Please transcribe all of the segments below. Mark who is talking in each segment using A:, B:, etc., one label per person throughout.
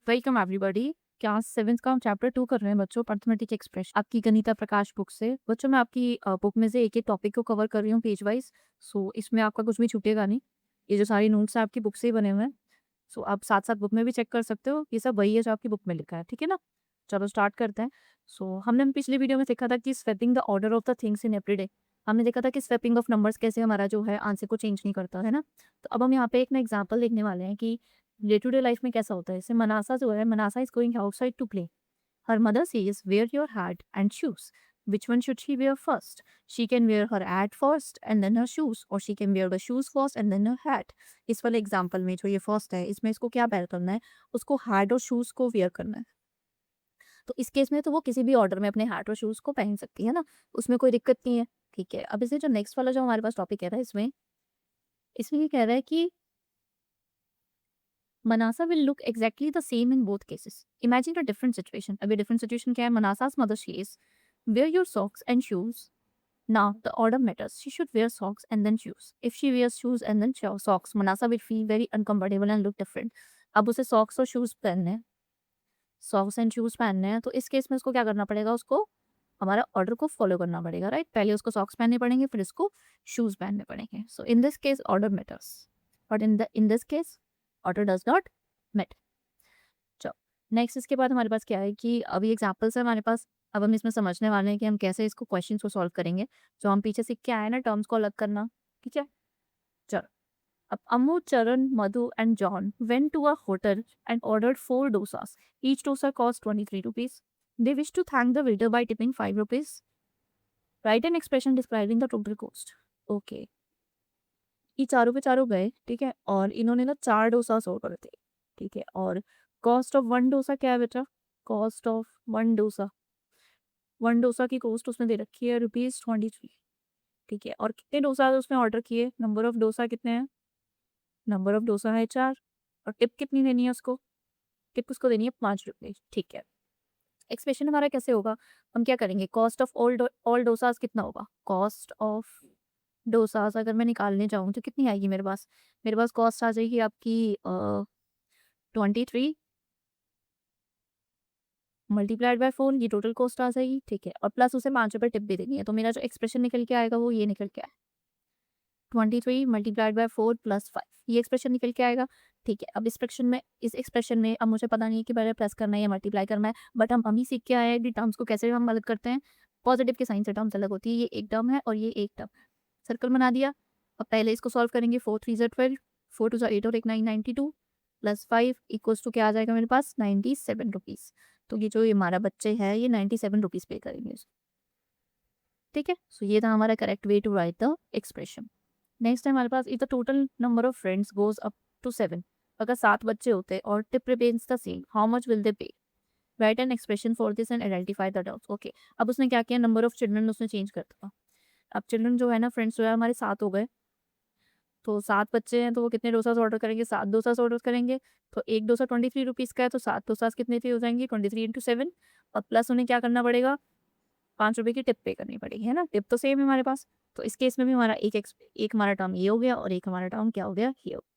A: Welcome everybody. Class 7th का हम chapter 2 कर रहे हैं बच्चों, अर्थमेटिक एक्सप्रेशन आपकी गणिता प्रकाश बुक से। बच्चों मैं आपकी बुक में से एक-एक टॉपिक को कवर कर रही हूँ पेज वाइज़। सो इसमें आपका कुछ भी छूटेगा नहीं। ये जो सारे नोट्स हैं आपकी बुक से ही बने हुए हैं। सो आप साथ-साथ बुक में भी चेक कर सकते हो। ये सब वही है जो आपकी बुक में लिखा है, ठीक है ना? चलो स्टार्ट करते हैं। सो हमने पिछली वीडियो में सीखा था कि swapping the order of the things in everyday. हमने देखा था कि स्वैपिंग ऑफ नंबर्स कैसे हमारा जो है आंसर को चेंज नहीं करता, है ना? तो अब हम यहाँ पे एक ना एग्जांपल देखने वाले हैं कि डे टू डे लाइफ में कैसा होता है। जैसे मनासा जो है, Manasa is going outside to play. Her mother says where your hat and shoes. Which one should she wear first? She can wear her hat first and then her shoes, or she can wear the shoes first and then her hat. इस वाले example में जो ये first है, इसमें इसको क्या where करना है? उसको हैट और शूज को वेयर करना है। तो इस केस में तो वो किसी भी ऑर्डर में अपने हैट और शूज को पहन सकती है ना, उसमें कोई दिक्कत नहीं है। ठीक है, अब इसे जो नेक्स्ट वाला जो हमारे पास टॉपिक है ना, इसमें इसमें ये कह रहा है कि Manasa will look exactly the same in both cases. Imagine a different situation. अभी different situation क्या है? Manasa's mother says, wear your socks and shoes. Now the order matters. She should wear socks and then shoes. If she wears shoes and then socks, Manasa will feel very uncomfortable and look different. अब उसे socks और shoes पहनने हैं, socks and shoes पहनने हैं, तो इस case में उसको क्या करना पड़ेगा? उसको हमारा ऑर्डर को फॉलो करना पड़ेगा, राइट? पहले उसको सॉक्स पहनने पड़ेंगे, फिर इसको शूज पहनने पड़ेंगे। So in this case order matters, but in this case order does not matter. चलो नेक्स्ट इसके बाद हमारे पास क्या है कि अभी एग्जाम्पल्स है हमारे पास। अब हम इसमें समझने वाले हैं कि हम कैसे इसको क्वेश्चन को सॉल्व करेंगे, जो हम पीछे सीख के आए ना, टर्म्स को अलग करना। ठीक है, चलो। अब Ammu, Charan, Madhu and John went to a hotel and ordered 4 dosas. Each dosa cost 23 rupees. They wish to thank the waiter by tipping 5 rupees. Write an expression describing the total cost. Okay, ये चारों के चारों गए, ठीक है, और इन्होंने ना 4 डोसास ऑर्डर थे। ठीक है, और कॉस्ट ऑफ 1 डोसा क्या है बेटा? कॉस्ट ऑफ 1 डोसा, 1 डोसा की कॉस्ट उसमें दे रखी है ₹23। ठीक है, और कितने डोसा उसने ऑर्डर किए? नंबर ऑफ डोसा कितने हैं? नंबर ऑफ डोसा है 4। और टिप कितनी देनी है उसको? टिप उसको देनी है ₹5। ठीक है, एक्सप्रेशन हमारा कैसे होगा? हम क्या करेंगे? कॉस्ट ऑफ ऑल डोसास कितना होगा? कॉस्ट ऑफ डोसास अगर मैं निकालने जाऊँ तो कितनी आएगी मेरे पास? मेरे पास कॉस्ट आ जाएगी आपकी 23 मल्टीप्लाइड बाय 4, ये टोटल कॉस्ट आ जाएगी। ठीक है, और प्लस उसे ₹5 टिप भी देनी है, तो मेरा जो एक्सप्रेशन निकल के आएगा वो ये निकल के आएगा, 23 मल्टीप्लाइड बाय 4 प्लस 5, ये एक्सप्रेशन निकल के आएगा। ठीक है, अब इस एक्सप्रेशन में अब मुझे पता नहीं है कि पहले प्लस करना है या मल्टीप्लाई करना है, बट हम अभी सीख के आए हैं कि टर्म्स को कैसे हम अलग करते हैं। पॉजिटिव के साइन से टर्म्स अलग होती है। ये एक टर्म है और ये एक टर्म। सर्कल बना दिया। अब पहले इसको सॉल्व करेंगे। 4 3 ज़ा 12, 4 2 ज़ा 8 और एक 9 92 प्लस 5 इक्वल्स टू क्या आ जाएगा मेरे पास? 97 रुपीज़। तो ये जो ये हमारा बच्चे है ये 97 रुपीज़ पे करेंगे। ठीक है, सो ये था हमारा correct way to write the expression. Next है हमारे पास, if the total number of friends goes up to 7, अगर 7 बच्चे होते और tip remains the same, how much will they pay? Write an expression for this and identify the doubts. Okay, अब उसने क्या किया? नंबर ऑफ चिल्ड्रन उसने change कर दिया। अब चिल्ड्रन जो है ना, फ्रेंड्स जो है हमारे 7 हो गए, तो 7 बच्चे हैं तो वो कितने डोसास ऑर्डर करेंगे? 7 डोसास ऑर्डर करेंगे। तो एक डोसा 23 रुपीज़ का है, तो 7 डोसास कितने की हो जाएंगी? 23 इंटू 7, और प्लस उन्हें क्या करना पड़ेगा? ₹5 की टिप पे करनी पड़ेगी, है ना? टिप तो सेम है हमारे पास। तो इस केस में भी हमारा एक हमारा टर्म ये हो गया और एक हमारा टर्म क्या हो गया? ये हो गया।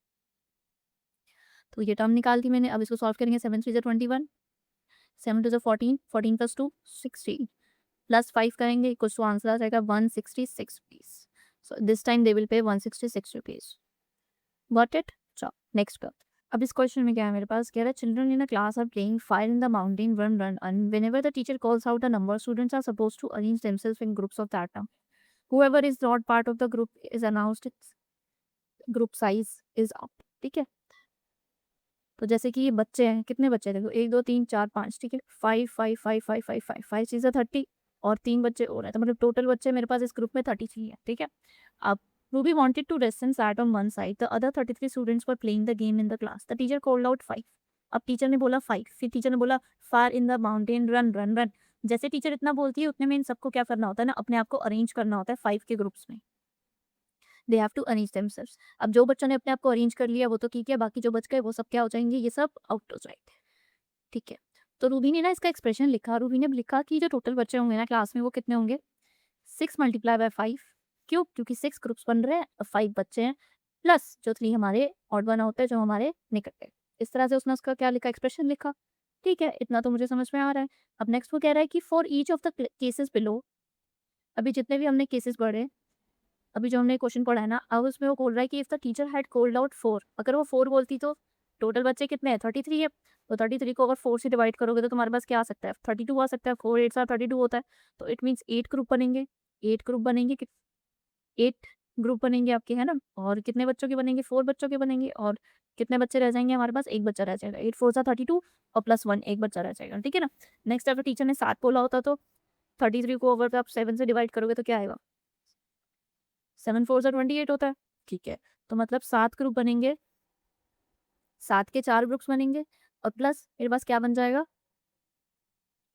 A: तो ये टर्म निकाल दी मैंने। अब इसको सॉल्व करेंगे। 7 3 ज़ा 21, 7 2 ज़ा 14, 14 प्लस 2 16, प्लस 5 करेंगे इक्वल्स टू आंसर आ जाएगा 166 rupees. So this time they will pay 166 rupees. Got it? चलो नेक्स्ट पर। अब इस क्वेश्चन में क्या है मेरे पास? कह रहा है children in a class are playing fire in the mountain, run run and whenever the teacher calls out a number, students are supposed to arrange themselves in groups of that number. Whoever is not part of the group is announced its group size is up। ठीक है, तो जैसे कि ये बच्चे हैं, कितने बच्चे देखो, 1 2 3 4 5, ठीक है, 5 5 5 5 5 5 5 चीज़ें 30 और 3 बच्चे और हैं, तो मतलब टोटल बच्चे मेरे पास इस ग्रुप में 33 है। ठीक है, अब Ruby wanted to rest and sat on one side. The other 33 students were playing the game in the class. The teacher called out 5। अब टीचर ने बोला 5, फिर टीचर ने बोला fire in the mountain, run run run. जैसे teacher इतना बोलती है उतने में इन सबको क्या करना होता है ना, अपने आप को अरेंज करना होता है 5 के ग्रुप्स में। They have to arrange themselves. अब जो बच्चों ने अपने आप को अरेंज कर लिया वो तो ठीक है, बाकी जो बच गए वो सब क्या हो जाएंगे? ये सब आउट हो जाएंगे। ठीक है, तो रूबी ने ना इसका एक्सप्रेशन लिखा। रूबी ने लिखा कि जो टोटल बच्चे होंगे ना क्लास में वो कितने होंगे? 6 मल्टीप्लाई बाय 5। क्यों? क्योंकि 6 ग्रुप्स बन रहे हैं और 5 बच्चे हैं, प्लस जो 3 हमारे ऑड वन होते हैं जो हमारे निकट गए। इस तरह से उसने उसका क्या लिखा, एक्सप्रेशन लिखा। ठीक है, इतना तो मुझे समझ में आ रहा है। अब नेक्स्ट वो कह रहा है कि for each of the cases below, अभी जितने भी हमने केसेस पढ़े, अभी जो हमने क्वेश्चन पढ़ा है ना, अब उसमें वो बोल रहा है कि if the teacher had called out 4, अगर वो 4 बोलती तो टोटल बच्चे कितने हैं, 33 है। तो 33 को अगर 4 से डिवाइड करोगे तो तुम्हारे पास क्या आ सकता है, 32 आ सकता है। 4 8 32 होता है। तो इट मीन्स 8 ग्रुप बनेंगे। 8 ग्रुप बनेंगे, 8 ग्रुप बनेंगे आपके, है ना। और कितने बच्चों के बनेंगे, 4 बच्चों के बनेंगे। और कितने बच्चे रह जाएंगे हमारे पास, एक बच्चा रह जाएगा। 8 4 32 और प्लस 1 एक बच्चा रह जाएगा, ठीक है ना। नेक्स्ट अगर टीचर ने 7 बोला होता तो 33 को अगर आप 7 से डिवाइड करोगे तो क्या आएगा, 7 4 28 होता है। ठीक है, तो मतलब 7 ग्रुप बनेंगे, 7 के 4 ग्रुप्स बनेंगे। और प्लस मेरे पास क्या बन जाएगा,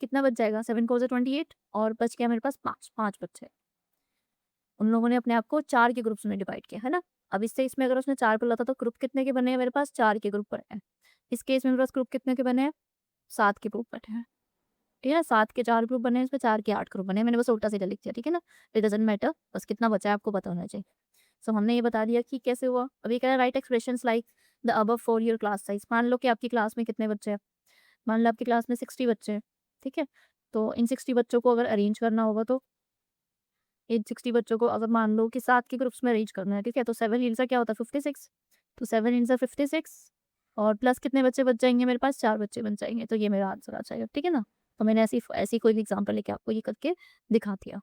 A: कितना बच जाएगा, 7 4 28 और बच गया मेरे पास 5 5 बच्चे। उन लोगों ने अपने आप को 4 के ग्रुप्स में डिवाइड किया, है ना। अब इससे इसमें अगर उसने 4 बोला था तो ग्रुप कितने के बने हैं मेरे पास, 4 के ग्रुप बने हैं। इस केस में मेरे पास ग्रुप कितने के बने हैं, 7 के ग्रुप बने हैं। ठीक है, 7 के 4 ग्रुप बने हैं, इसमें 4 के 8 ग्रुप बने हैं। मैंने बस उल्टा-सीधा लिख दिया, ठीक है ना। इट डज़न्ट मैटर, बस कितना बचा है आपको पता होना चाहिए। सो हमने ये बता दिया कि कैसे हुआ। अब ये कह रहा है right expressions like the above for your class size. मान लो कि आपकी क्लास में कितने बच्चे हैं, मान लो आपकी क्लास में 60 बच्चे हैं, ठीक है। तो इन 60 बच्चों को अगर अरेंज करना होगा तो इन 60 बच्चों को अगर मान लो कि 7 के ग्रुप्स में अरेंज करना है, ठीक है। तो 7 इंटू क्या होता है, 56। तो 7 इंटू 56 और प्लस कितने बच्चे बच जाएँगे मेरे पास, 4 बच्चे बच जाएँगे। तो ये मेरा आंसर आ जाएगा, ठीक है ना। तो मैंने ऐसी ऐसी कोई भी एग्ज़ाम्पल लेके आपको ये करके दिखा दिया।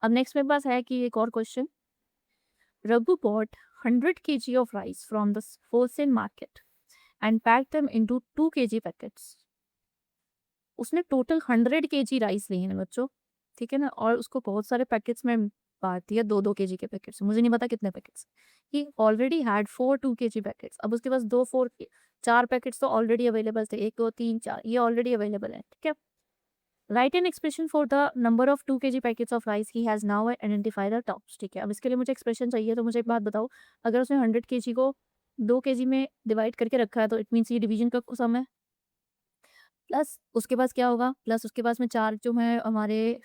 A: अब नेक्स्ट मेरे पास है कि एक और question, Raghu bought 100 kg of rice from the wholesale market and packed them into 2 kg packets. उसने टोटल 100 केजी राइस लिए हैं बच्चों, ठीक है ना। और उसको बहुत सारे पैकेट्स में बांट दिया, 2-2 केजी के पैकेट्स। मुझे नहीं पता कितने packets. He already had 4 2 KG packets. अब उसके पास 2 4 के 4 पैकेट्स तो ऑलरेडी अवेलेबल थे। 1 2 3 4 ये ऑलरेडी अवेलेबल है, ठीक है। Right an expression for the number of 2 KG packets of rice he has now identify the tops. ठीक है, अब इसके लिए मुझे एक्सप्रेशन चाहिए। तो मुझे एक बात बताओ, अगर उसने 100 केजी को 2 केजी में डिवाइड करके रखा है तो इट मीन्स ये डिवीजन का सम है। प्लस उसके पास क्या होगा, प्लस उसके पास में 4 जो है हमारे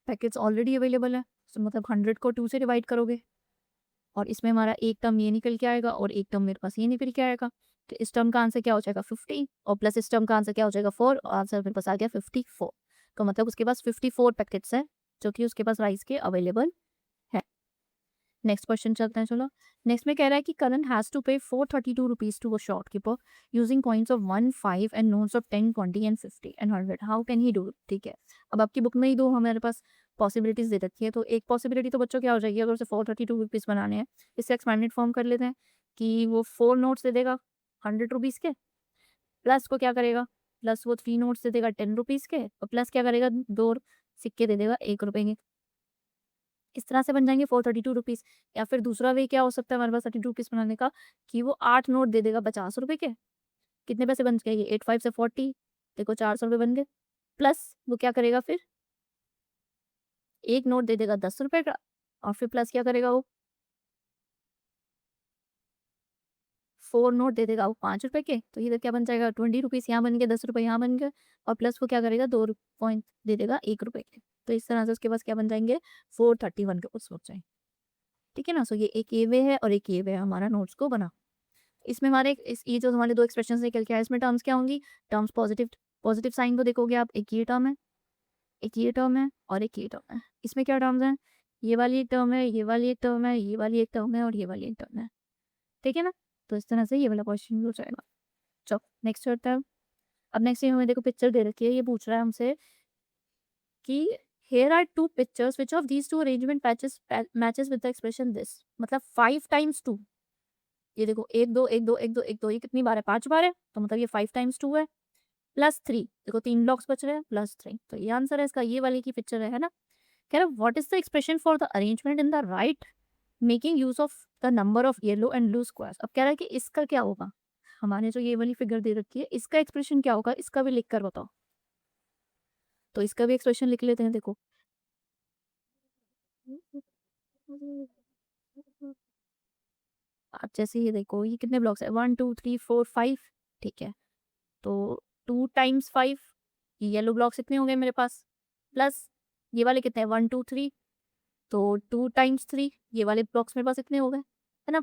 A: पैकेट्स ऑलरेडी अवेलेबल है। तो मतलब 100 को 2 से डिवाइड करोगे और इसमें हमारा एक टर्म ये निकल के आएगा और एक टर्म मेरे पास ये निकल के आएगा। तो इस टर्म का आंसर क्या हो जाएगा, 50। और प्लस इस टर्म का आंसर क्या हो जाएगा, 4। और आंसर मेरे पास आ गया 54। तो मतलब उसके पास 54 पैकेट्स हैं जो कि उसके पास राइस के अवेलेबल है। नेक्स्ट क्वेश्चन चलते हैं, चलो। नेक्स्ट में कह रहा है कि करण has to pay 432 rupees to a shopkeeper using coins of 1 5 and notes of 10 20 and 50 and 100। How can he do it. ठीक है, अब आपकी बुक में ही दो हमारे पास पॉसिबिलिटीज दे रखी है। तो एक पॉसिबिलिटी तो बच्चों क्या हो जाएगी, अगर उसे 432 रुपीज़ बनाने हैं, इससे एक्सपेंडेड फॉर्म कर लेते हैं कि वो 4 नोट्स दे देगा 100 रुपीज़ के, प्लस को क्या करेगा, प्लस वो 3 नोट्स दे देगा 10 रुपीज़ के, और प्लस क्या करेगा, 2 सिक्के दे देगा 1 रुपए के। इस तरह से बन जाएँगे 432 रुपीज़। या फिर दूसरा वे क्या हो सकता है हमारे पास 32 रुपीज़ बनाने का, कि वो 8 नोट दे देगा 50 रुपए के। कितने पैसे बन गए ये, 8 5 से 40, देखो 400 रुपए बन गए। प्लस वो क्या करेगा फिर, 1 नोट दे देगा 10 रुपए का, और फिर प्लस क्या करेगा वो, 4 नोट दे देगा वो 5 रुपए के। तो इधर क्या बन जाएगा, 20 रुपीज़ यहाँ बन गए, 10 रुपए यहाँ बन गए, और प्लस वो क्या करेगा, 2 पॉइंट दे देगा 1 रुपए के। तो इस तरह से उसके पास क्या बन जाएँगे, 431 के कुछ बच जाएँगे। ठीक है ना। सो ये एक ये वे है और एक ये वे है हमारा नोट्स को बना। इसमें हमारे इस ये जो हमारे 2 एक्सप्रेशंस निकल के आए, इसमें टर्म्स क्या होंगी, टर्म्स पॉजिटिव पॉजिटिव साइन को देखोगे आप, एक ये टर्म है, एक ये टर्म है और एक ये टर्म है। इसमें क्या टर्म्स हैं, ये वाली एक टर्म है, ये वाली एक टर्म है, ये वाली एक टर्म है और ये वाली एक टर्म है। ठीक है ना। तो इस तरह से ये वाला क्वेश्चन हो जाएगा। चलो नेक्स्ट होता है। अब नेक्स्ट ये हमें देखो पिक्चर दे रखी है, ये पूछ रहा है हमसे कि here are two pictures which of these two arrangement matches with the expression this। मतलब 5 टाइम्स 2, ये देखो 1 2 1 2 1 2 1 2, ये कितनी बार है, 5 बार है। तो मतलब ये 5 टाइम्स 2 है, प्लस 3, देखो 3 ब्लॉक्स बच रहे हैं, प्लस 3। तो ये आंसर है इसका, ये वाली की पिक्चर है ना। कह रहा है what is the expression for the arrangement in the right making use of the number of yellow and blue squares. अब कह रहा है कि इसका क्या होगा, हमारे जो ये वाली फिगर दे रखी है इसका एक्सप्रेशन क्या होगा, इसका भी लिख कर बताओ। तो इसका भी एक्सप्रेशन लिख लेते हैं, देखो। आप जैसे ये देखो, ये कितने ब्लॉक्स है, 1 2 3 4 5। ठीक है, तो 2 टाइम्स 5, ये येलो ब्लॉक्स कितने हो गए मेरे पास, प्लस ये वाले कितने हैं, 1 2 3। तो 2 टाइम्स 3, ये वाले ब्लॉक्स मेरे पास इतने हो गए, है ना।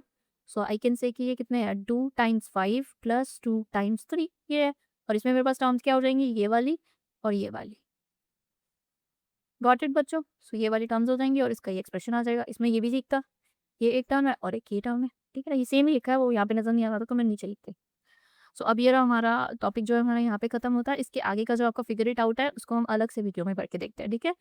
A: सो आई कैन से कि ये कितने हैं 2 टाइम्स 5 प्लस 2 टाइम्स 3 ये है। और इसमें मेरे पास टर्म्स क्या हो जाएंगी, ये वाली और ये वाली। गॉट इट बच्चों? सो ये वाली टर्म्स हो जाएंगी और इसका ये एक्सप्रेशन आ जाएगा। इसमें ये भी सीखता, ये एक टर्म है और एक ये टर्म है, ठीक है ना। ये सेम ही लिखा है, वो यहाँ पे नजर नहीं आ रहा था तो मैं नीचे लिखती। सो अब ये रहा हमारा टॉपिक जो है हमारा यहाँ पे खत्म होता है। इसके आगे का जो आपका फिगर इट आउट है उसको हम अलग से वीडियो में पढ़ के देखते हैं, ठीक है।